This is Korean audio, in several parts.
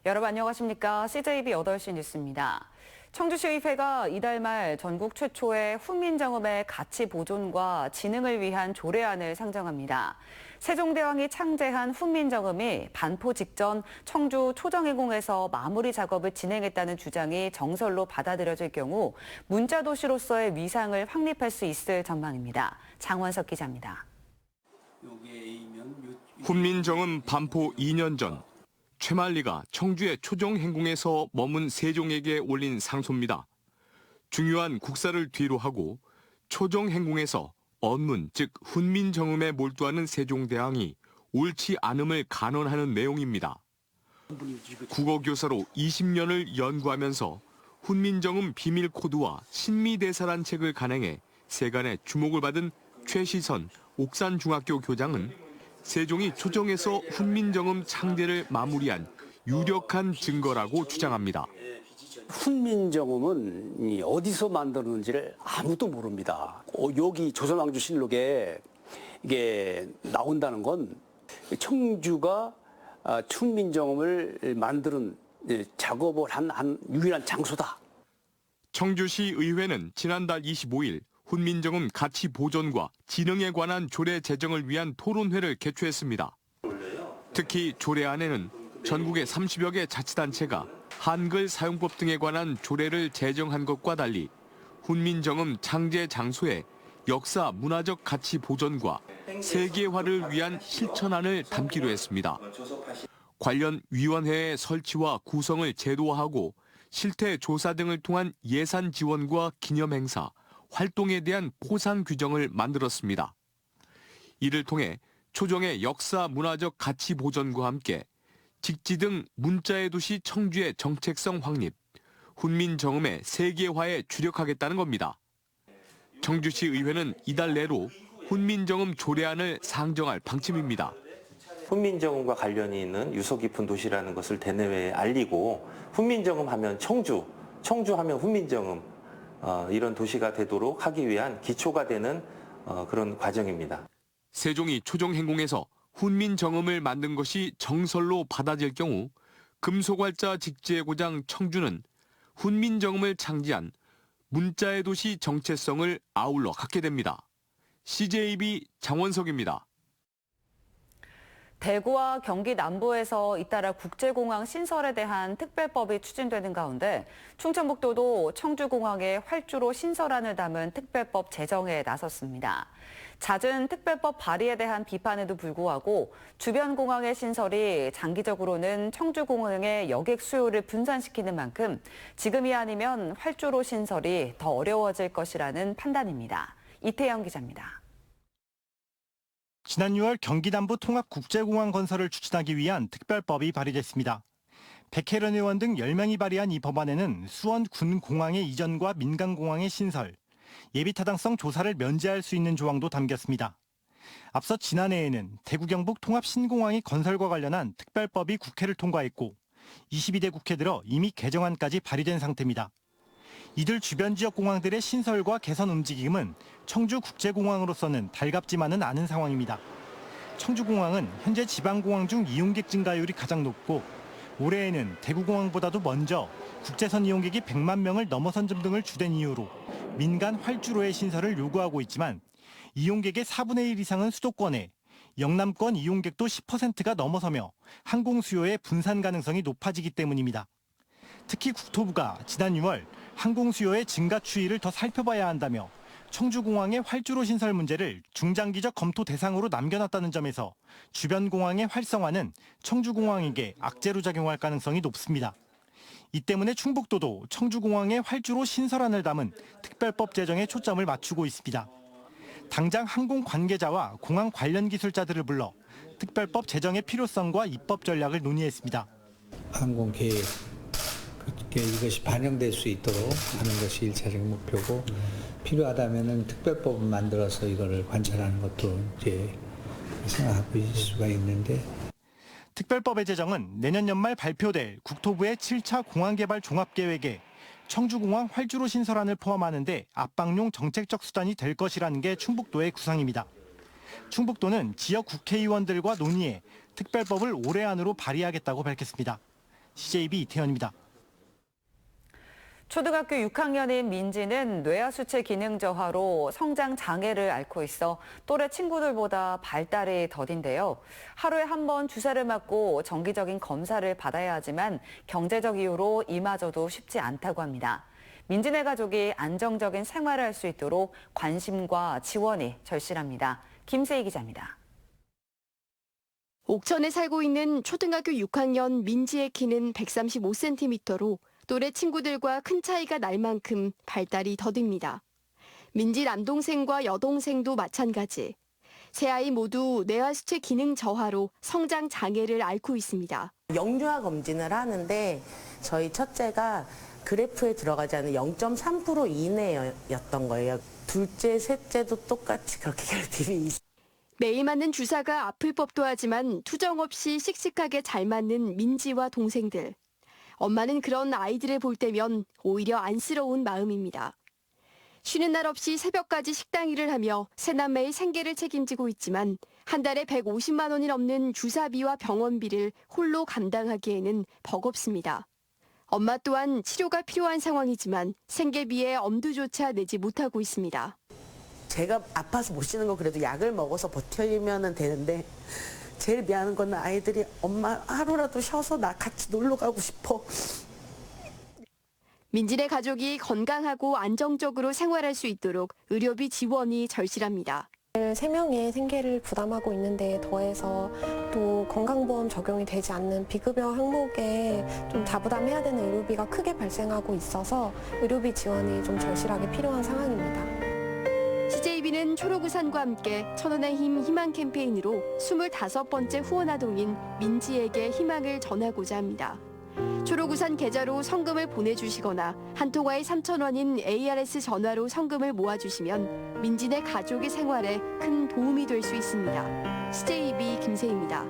여러분 안녕하십니까? CJB 8시 뉴스입니다. 청주시의회가 이달 말 전국 최초의 훈민정음의 가치 보존과 진흥을 위한 조례안을 상정합니다. 세종대왕이 창제한 훈민정음이 반포 직전 청주 초정해공에서 마무리 작업을 진행했다는 주장이 정설로 받아들여질 경우 문자도시로서의 위상을 확립할 수 있을 전망입니다. 장원석 기자입니다. 훈민정음 반포 2년 전 최만리가 청주의 초정행궁에서 머문 세종에게 올린 상소입니다. 중요한 국사를 뒤로 하고 초정행궁에서 언문 즉 훈민정음에 몰두하는 세종대왕이 옳지 않음을 간언하는 내용입니다. 국어교사로 20년을 연구하면서 훈민정음 비밀 코드와 신미대사란 책을 간행해 세간의 주목을 받은 최시선 옥산중학교 교장은 세종이 초정에서 훈민정음 창제를 마무리한 유력한 증거라고 주장합니다. 훈민정음은 어디서 만들었는지를 아무도 모릅니다. 여기 조선왕조실록에 이게 나온다는 건 청주가 훈민정음을 만드는 작업을 한 유일한 장소다. 청주시 의회는 지난달 25일 훈민정음 가치 보존과 진흥에 관한 조례 제정을 위한 토론회를 개최했습니다. 특히 조례안에는 전국의 30여 개 자치단체가 한글 사용법 등에 관한 조례를 제정한 것과 달리 훈민정음 창제 장소의 역사 문화적 가치 보존과 세계화를 위한 실천안을 담기로 했습니다. 관련 위원회의 설치와 구성을 제도화하고 실태 조사 등을 통한 예산 지원과 기념 행사, 활동에 대한 포상 규정을 만들었습니다. 이를 통해 초정의 역사 문화적 가치 보존과 함께 직지 등 문자의 도시 청주의 정책성 확립, 훈민정음의 세계화에 주력하겠다는 겁니다. 청주시 의회는 이달 내로 훈민정음 조례안을 상정할 방침입니다. 훈민정음과 관련이 있는 유서 깊은 도시라는 것을 대내외에 알리고 훈민정음 하면 청주 하면 훈민정음 이런 도시가 되도록 하기 위한 기초가 되는 그런 과정입니다. 세종이 초정행궁에서 훈민정음을 만든 것이 정설로 받아질 경우 금속활자 직지의 고장 청주는 훈민정음을 창제한 문자의 도시 정체성을 아울러 갖게 됩니다. CJB 장원석입니다. 대구와 경기 남부에서 잇따라 국제공항 신설에 대한 특별법이 추진되는 가운데 충청북도도 청주공항의 활주로 신설안을 담은 특별법 제정에 나섰습니다. 잦은 특별법 발의에 대한 비판에도 불구하고 주변 공항의 신설이 장기적으로는 청주공항의 여객 수요를 분산시키는 만큼 지금이 아니면 활주로 신설이 더 어려워질 것이라는 판단입니다. 이태영 기자입니다. 지난 6월 경기 남부 통합국제공항 건설을 추진하기 위한 특별법이 발의됐습니다. 백혜련 의원 등 10명이 발의한 이 법안에는 수원 군공항의 이전과 민간공항의 신설, 예비타당성 조사를 면제할 수 있는 조항도 담겼습니다. 앞서 지난해에는 대구 경북 통합신공항의 건설과 관련한 특별법이 국회를 통과했고 22대 국회 들어 이미 개정안까지 발의된 상태입니다. 이들 주변 지역 공항들의 신설과 개선 움직임은 청주국제공항으로서는 달갑지만은 않은 상황입니다. 청주공항은 현재 지방공항 중 이용객 증가율이 가장 높고 올해에는 대구공항보다도 먼저 국제선 이용객이 100만 명을 넘어선 점 등을 주된 이유로 민간 활주로의 신설을 요구하고 있지만 이용객의 4분의 1 이상은 수도권에 영남권 이용객도 10%가 넘어서며 항공 수요의 분산 가능성이 높아지기 때문입니다. 특히 국토부가 지난 6월 항공 수요의 증가 추이를 더 살펴봐야 한다며 청주공항의 활주로 신설 문제를 중장기적 검토 대상으로 남겨놨다는 점에서 주변 공항의 활성화는 청주공항에게 악재로 작용할 가능성이 높습니다. 이 때문에 충북도도 청주공항의 활주로 신설안을 담은 특별법 제정에 초점을 맞추고 있습니다. 당장 항공 관계자와 공항 관련 기술자들을 불러 특별법 제정의 필요성과 입법 전략을 논의했습니다. 항공 계획 이것이 반영될 수 있도록 하는 것이 1차적 목표고 필요하다면은 특별법을 만들어서 이거를 관찰하는 것도 이제 생각하고 있을 수가 있는데 특별법의 제정은 내년 연말 발표될 국토부의 7차 공항개발 종합계획에 청주공항 활주로 신설안을 포함하는데 압박용 정책적 수단이 될 것이라는 게 충북도의 구상입니다. 충북도는 지역 국회의원들과 논의해 특별법을 올해 안으로 발의하겠다고 밝혔습니다. CJB 이태현입니다. 초등학교 6학년인 민지는 뇌하수체 기능 저하로 성장 장애를 앓고 있어 또래 친구들보다 발달이 더딘데요. 하루에 한 번 주사를 맞고 정기적인 검사를 받아야 하지만 경제적 이유로 이마저도 쉽지 않다고 합니다. 민지네 가족이 안정적인 생활을 할 수 있도록 관심과 지원이 절실합니다. 김세희 기자입니다. 옥천에 살고 있는 초등학교 6학년 민지의 키는 135cm로 또래 친구들과 큰 차이가 날 만큼 발달이 더딥니다. 민지 남동생과 여동생도 마찬가지. 세 아이 모두 뇌하수체 기능 저하로 성장 장애를 앓고 있습니다. 영유아 검진을 하는데 저희 첫째가 그래프에 들어가지 않은 0.3% 이내였던 거예요. 둘째, 셋째도 똑같이 그렇게 결핍이 있어요. 매일 맞는 주사가 아플 법도 하지만 투정 없이 씩씩하게 잘 맞는 민지와 동생들. 엄마는 그런 아이들을 볼 때면 오히려 안쓰러운 마음입니다. 쉬는 날 없이 새벽까지 식당 일을 하며 새남매의 생계를 책임지고 있지만 한 달에 150만 원이 넘는 주사비와 병원비를 홀로 감당하기에는 버겁습니다. 엄마 또한 치료가 필요한 상황이지만 생계비에 엄두조차 내지 못하고 있습니다. 제가 아파서 못 쉬는 거 그래도 약을 먹어서 버텨면 되는데 제일 미안한 건 아이들이 엄마 하루라도 쉬어서 나 같이 놀러 가고 싶어. 민지네 가족이 건강하고 안정적으로 생활할 수 있도록 의료비 지원이 절실합니다. 3명의 생계를 부담하고 있는데 더해서 또 건강보험 적용이 되지 않는 비급여 항목에 좀 자부담해야 되는 의료비가 크게 발생하고 있어서 의료비 지원이 좀 절실하게 필요한 상황입니다. CJB는 초록우산과 함께 천원의 힘 희망 캠페인으로 25번째 후원아동인 민지에게 희망을 전하고자 합니다. 초록우산 계좌로 성금을 보내주시거나 한 통화에 3,000원인 ARS 전화로 성금을 모아주시면 민지네 가족의 생활에 큰 도움이 될 수 있습니다. CJB 김세희입니다.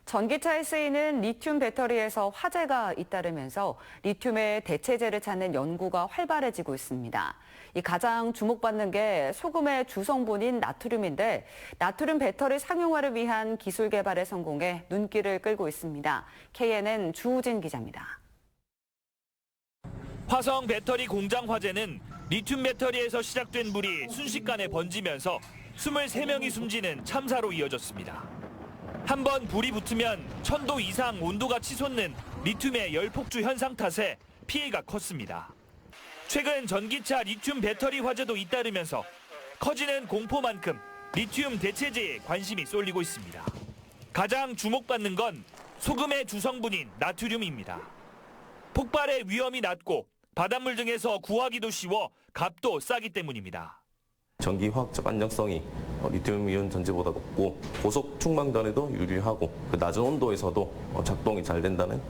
전기차에 쓰이는 리튬 배터리에서 화재가 잇따르면서 리튬의 대체제를 찾는 연구가 활발해지고 있습니다. 이 가장 주목받는 게 소금의 주성분인 나트륨인데 나트륨 배터리 상용화를 위한 기술 개발에 성공해 눈길을 끌고 있습니다. KNN 주우진 기자입니다. 화성 배터리 공장 화재는 리튬 배터리에서 시작된 불이 순식간에 번지면서 23명이 숨지는 참사로 이어졌습니다. 한 번 불이 붙으면 1000도 이상 온도가 치솟는 리튬의 열폭주 현상 탓에 피해가 컸습니다. 최근 전기차 리튬 배터리 화재도 잇따르면서 커지는 공포만큼 리튬 대체제에 관심이 쏠리고 있습니다. 가장 주목받는 건 소금의 주성분인 나트륨입니다. 폭발의 위험이 낮고 바닷물 등에서 구하기도 쉬워 값도 싸기 때문입니다. 전기 화학적 안정성이 리튬이온 전지보다 높고 고속 충망전에도 유리하고 낮은 온도에서도 작동이 잘 된다는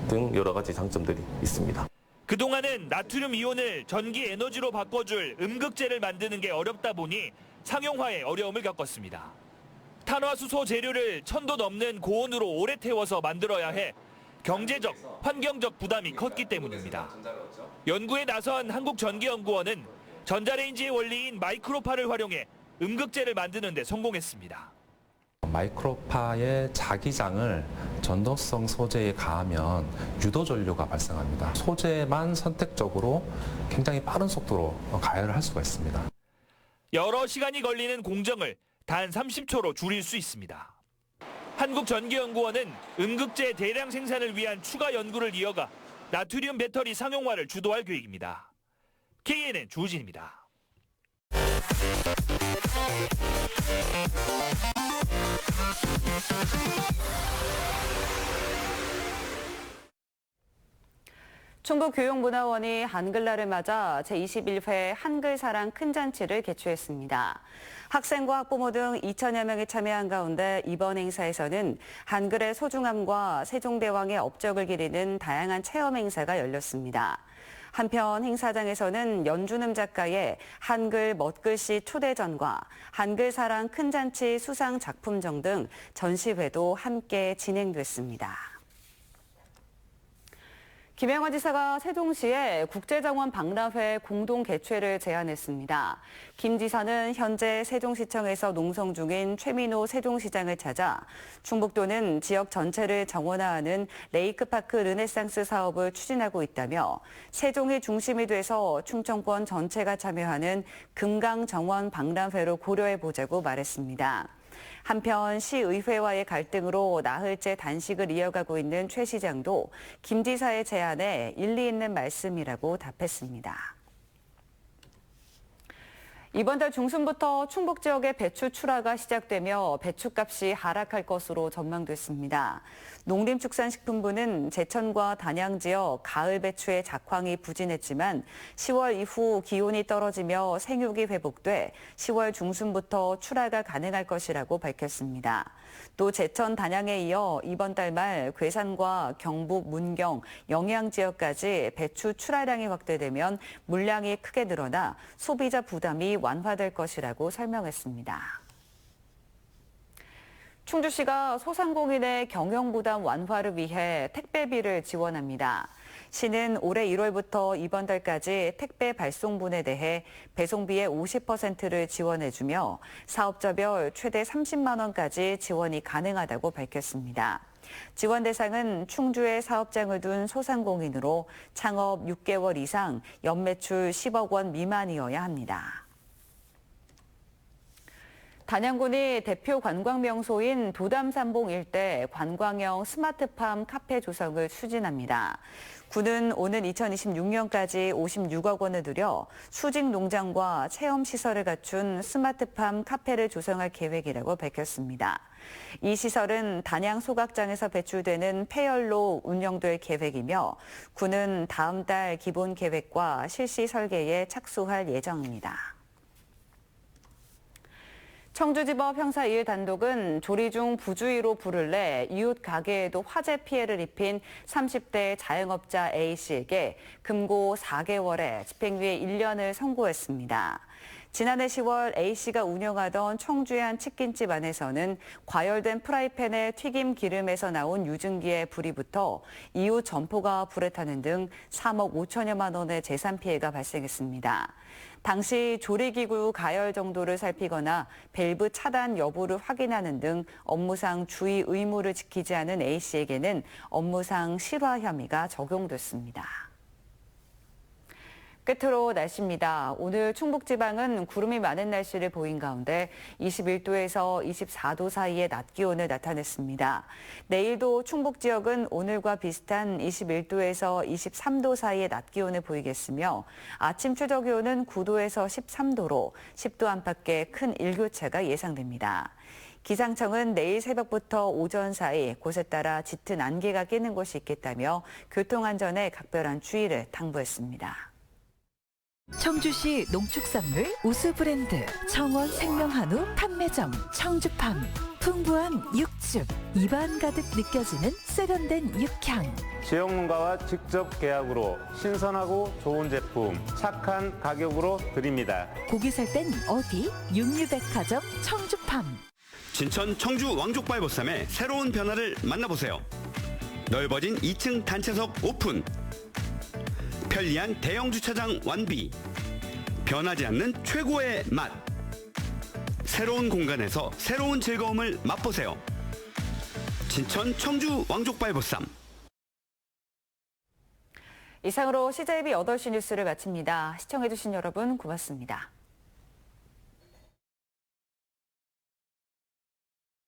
등 여러 가지 장점들이 있습니다. 그동안은 나트륨 이온을 전기 에너지로 바꿔줄 음극재를 만드는 게 어렵다 보니 상용화에 어려움을 겪었습니다. 탄화수소 재료를 1000도 넘는 고온으로 오래 태워서 만들어야 해 경제적, 환경적 부담이 컸기 때문입니다. 연구에 나선 한국전기연구원은 전자레인지의 원리인 마이크로파를 활용해 음극재를 만드는 데 성공했습니다. 마이크로파의 자기장을 전도성 소재에 가하면 유도전류가 발생합니다. 소재만 선택적으로 굉장히 빠른 속도로 가열을 할 수가 있습니다. 여러 시간이 걸리는 공정을 단 30초로 줄일 수 있습니다. 한국전기연구원은 음극재 대량 생산을 위한 추가 연구를 이어가 나트륨 배터리 상용화를 주도할 계획입니다. KNN 주우진입니다. 충북교육문화원이 한글날을 맞아 제21회 한글사랑 큰잔치를 개최했습니다. 학생과 학부모 등 2천여 명이 참여한 가운데 이번 행사에서는 한글의 소중함과 세종대왕의 업적을 기리는 다양한 체험 행사가 열렸습니다. 한편 행사장에서는 연준음 작가의 한글 멋글씨 초대전과 한글사랑 큰잔치 수상 작품전 등 전시회도 함께 진행됐습니다. 김영하 지사가 세종시에 국제정원 박람회 공동 개최를 제안했습니다. 김 지사는 현재 세종시청에서 농성 중인 최민호 세종시장을 찾아 충북도는 지역 전체를 정원화하는 레이크파크 르네상스 사업을 추진하고 있다며 세종이 중심이 돼서 충청권 전체가 참여하는 금강정원 박람회로 고려해보자고 말했습니다. 한편 시의회와의 갈등으로 나흘째 단식을 이어가고 있는 최 시장도 김 지사의 제안에 일리 있는 말씀이라고 답했습니다. 이번 달 중순부터 충북 지역의 배추 출하가 시작되며 배추값이 하락할 것으로 전망됐습니다. 농림축산식품부는 제천과 단양 지역 가을 배추의 작황이 부진했지만 10월 이후 기온이 떨어지며 생육이 회복돼 10월 중순부터 출하가 가능할 것이라고 밝혔습니다. 또 제천, 단양에 이어 이번 달 말 괴산과 경북, 문경, 영양 지역까지 배추 출하량이 확대되면 물량이 크게 늘어나 소비자 부담이 완화될 것이라고 설명했습니다. 충주시가 소상공인의 경영 부담 완화를 위해 택배비를 지원합니다. 시는 올해 1월부터 이번 달까지 택배 발송분에 대해 배송비의 50%를 지원해주며 사업자별 최대 30만 원까지 지원이 가능하다고 밝혔습니다. 지원 대상은 충주에 사업장을 둔 소상공인으로 창업 6개월 이상 연매출 10억 원 미만이어야 합니다. 단양군이 대표 관광 명소인 도담산봉 일대 관광형 스마트팜 카페 조성을 추진합니다. 군은 오는 2026년까지 56억 원을 들여 수직 농장과 체험 시설을 갖춘 스마트팜 카페를 조성할 계획이라고 밝혔습니다. 이 시설은 단양 소각장에서 배출되는 폐열로 운영될 계획이며 군은 다음 달 기본 계획과 실시 설계에 착수할 예정입니다. 청주지법 형사 1 단독은 조리 중 부주의로 불을 내 이웃 가게에도 화재 피해를 입힌 30대 자영업자 A씨에게 금고 4개월에 집행유예 1년을 선고했습니다. 지난해 10월 A씨가 운영하던 청주의 한 치킨집 안에서는 과열된 프라이팬에 튀김 기름에서 나온 유증기에 불이 붙어 이웃 점포가 불에 타는 등 3억 5천여만 원의 재산 피해가 발생했습니다. 당시 조리기구 가열 정도를 살피거나 밸브 차단 여부를 확인하는 등 업무상 주의 의무를 지키지 않은 A씨에게는 업무상 실화 혐의가 적용됐습니다. 끝으로 날씨입니다. 오늘 충북지방은 구름이 많은 날씨를 보인 가운데 21도에서 24도 사이의 낮 기온을 나타냈습니다. 내일도 충북 지역은 오늘과 비슷한 21도에서 23도 사이의 낮 기온을 보이겠으며 아침 최저 기온은 9도에서 13도로 10도 안팎의 큰 일교차가 예상됩니다. 기상청은 내일 새벽부터 오전 사이 곳에 따라 짙은 안개가 끼는 곳이 있겠다며 교통안전에 각별한 주의를 당부했습니다. 청주시 농축산물 우수 브랜드 청원 생명한우 판매점 청주팜. 풍부한 육즙, 입안 가득 느껴지는 세련된 육향. 지역 농가와 직접 계약으로 신선하고 좋은 제품, 착한 가격으로 드립니다. 고기 살 땐 어디? 육류백화점 청주팜. 진천 청주 왕족발보쌈의 새로운 변화를 만나보세요. 넓어진 2층 단체석 오픈. 편리한 대형 주차장 완비. 변하지 않는 최고의 맛. 새로운 공간에서 새로운 즐거움을 맛보세요. 진천 청주 왕족발보쌈. 이상으로 CJB 8시 뉴스를 마칩니다. 시청해주신 여러분 고맙습니다.